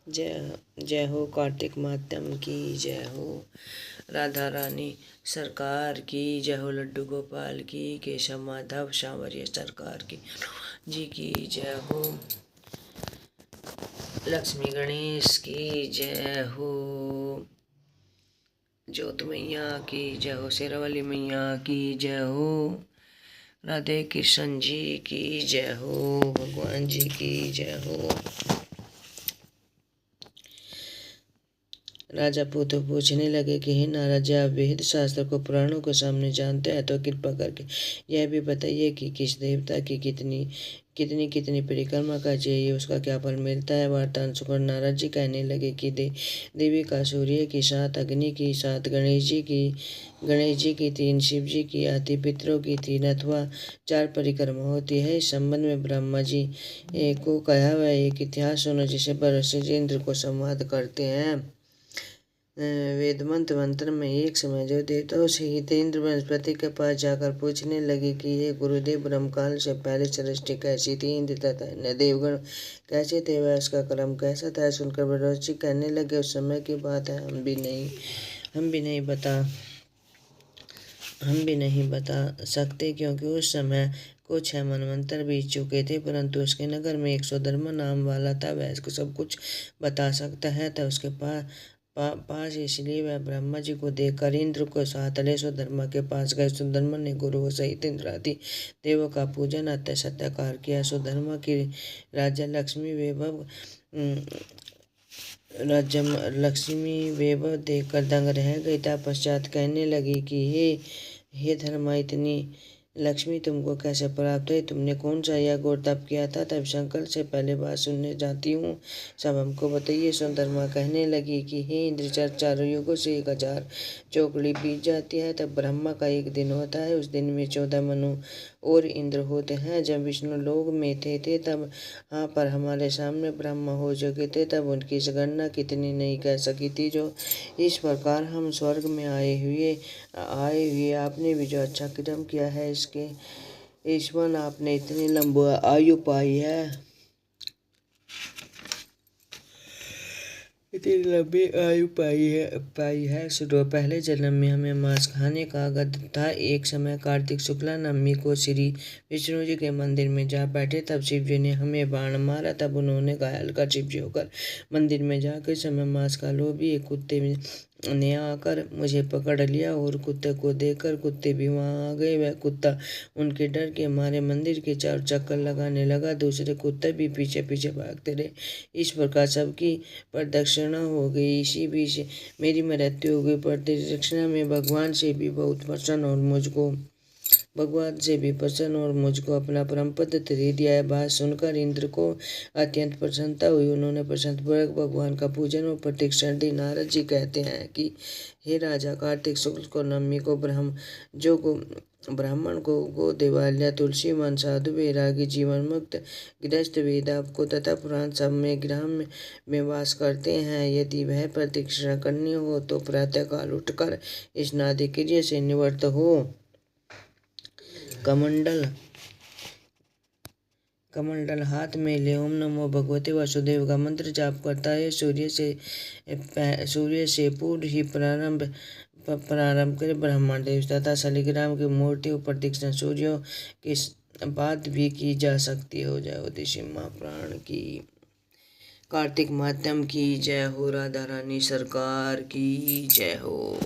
जय जय हो कार्तिक मातम की जय हो, राधा रानी सरकार की जय हो, लड्डू गोपाल की, केशव माधव सांवरिया सरकार की जी की जय हो, लक्ष्मी गणेश की जय हो, ज्योत मैया की जय हो, शेरावाली मैया की जय हो, राधे कृष्ण जी की जय हो, भगवान जी की जय हो। राजा पुत्र पूछने लगे कि हे नारद जी, आप वेद शास्त्र को पुराणों को सामने जानते हैं तो कृपा करके यह भी बताइए कि किस देवता की कितनी कितनी कितनी परिक्रमा का चाहिए, उसका क्या फल मिलता है। वार्तान सुकर नारद जी कहने लगे कि देवी का सूर्य की 7, अग्नि की 7, गणेश जी की 3, शिव जी की आदि पितरों की 3 अथवा 4 परिक्रमा होती है। इस संबंध में ब्रह्मा जी को कहा हुआ एक इतिहास सुनो, जिसे परमेश्वर जी इंद्र को संवाद करते हैं। वेदमंत मंत्र में एक समय जो देवताओं से हित इंद्र बृहस्पति के पास जाकर पूछने लगे कि ये गुरुदेव, ब्रह्मकाल से पहले सृष्टि कैसी थी, इंद्र तथा अन्य देवगण कैसे थे, वह उसका क्रम कैसा था। सुनकर ब्रह्मर्षि कहने लगे, उस समय की बात है, हम भी नहीं बता सकते, क्योंकि उस समय कुछ 6 मनवंतर बीत चुके थे, परंतु उसके नगर में एक सुधर्मा नाम वाला था, वह इसको सब कुछ बता सकता है। था उसके पास इसलिए वह ब्रह्मा जी को देखकर इंद्र को साथ ले सुधर्मा के पास गए। सुधर्मा ने गुरुओं सहित इंद्रादि देवों का पूजन अतः सत्कार किया। सुधर्मा की राज्य लक्ष्मी वैभव देखकर दंग रह गई। तत्पश्चात कहने लगी कि हे धर्मा, इतनी लक्ष्मी तुमको कैसे प्राप्त है, तुमने कौन सा यह घोर तप किया था। तब शंकर से पहले बात सुनने जाती हूँ, सब हमको बताइए। सुधर्मा कहने लगी कि हे इंद्र, 4 युगों से 1000 चौकड़ी बीत जाती है, तब ब्रह्मा का एक दिन होता है। उस दिन में 14 मनु और इंद्र होते हैं। जब विष्णु लोक में थे तब हाँ पर हमारे सामने ब्रह्मा हो चुके थे, तब उनकी गणना कितनी नहीं कह सकी थी। जो इस प्रकार हम स्वर्ग में आए हुए आपने भी जो अच्छा कर्म किया है, इसके ईश्वर आपने इतनी लंबी आयु पाई है, इतनी लंबी आयु पाई है। शुरू पहले जन्म में हमें मांस खाने का आदत था। एक समय कार्तिक शुक्ला नवमी को श्री विष्णु जी के मंदिर में जा बैठे, तब शिव जी ने हमें बाण मारा। तब उन्होंने घायल कर शिव जी होकर मंदिर में जाकर समय मांस का लोभी एक कुत्ते ने आकर मुझे पकड़ लिया, और कुत्ते को देखकर कुत्ते भी वहां आ गए। वह कुत्ता उनके डर के मारे मंदिर के 4 चक्कर लगाने लगा। दूसरे कुत्ते भी पीछे पीछे भागते रहे। इस प्रकार सबकी प्रदक्षिणा हो गई। इसी बीच मेरी मृत्यु हो गई। प्रदक्षिणा में भगवान से भी प्रसन्न और मुझको अपना परम पद दे दिया है। बात सुनकर इंद्र को अत्यंत प्रसन्नता हुई। उन्होंने प्रसन्नपूर्वक भगवान का पूजन और प्रदक्षिणा दी। नारद जी कहते हैं कि हे राजा, कार्तिक शुक्ल को नवमी को ब्राह्मण को गो देवालय, तुलसी वन, साधु वैरागी, जीवन मुक्त गृहस्थ वेदा को तथा पुराण सब में ग्राम में वास करते हैं। यदि वह प्रदक्षिणा करनी हो तो प्रातःकाल उठकर स्नादि क्रिया से निवृत्त हो, कमंडल हाथ में ले ओम नमो भगवते वासुदेव का मंत्र जाप करता है। सूर्य से पूर्व ही प्रारंभ करे। ब्रह्मांड तथा शालिग्राम की मूर्ति और प्रदक्षिणा सूर्यों के बाद भी की जा सकती हो। जय हो सिम्हा प्राण की, कार्तिक माध्यम की जय हो, राधा रानी सरकार की जय हो।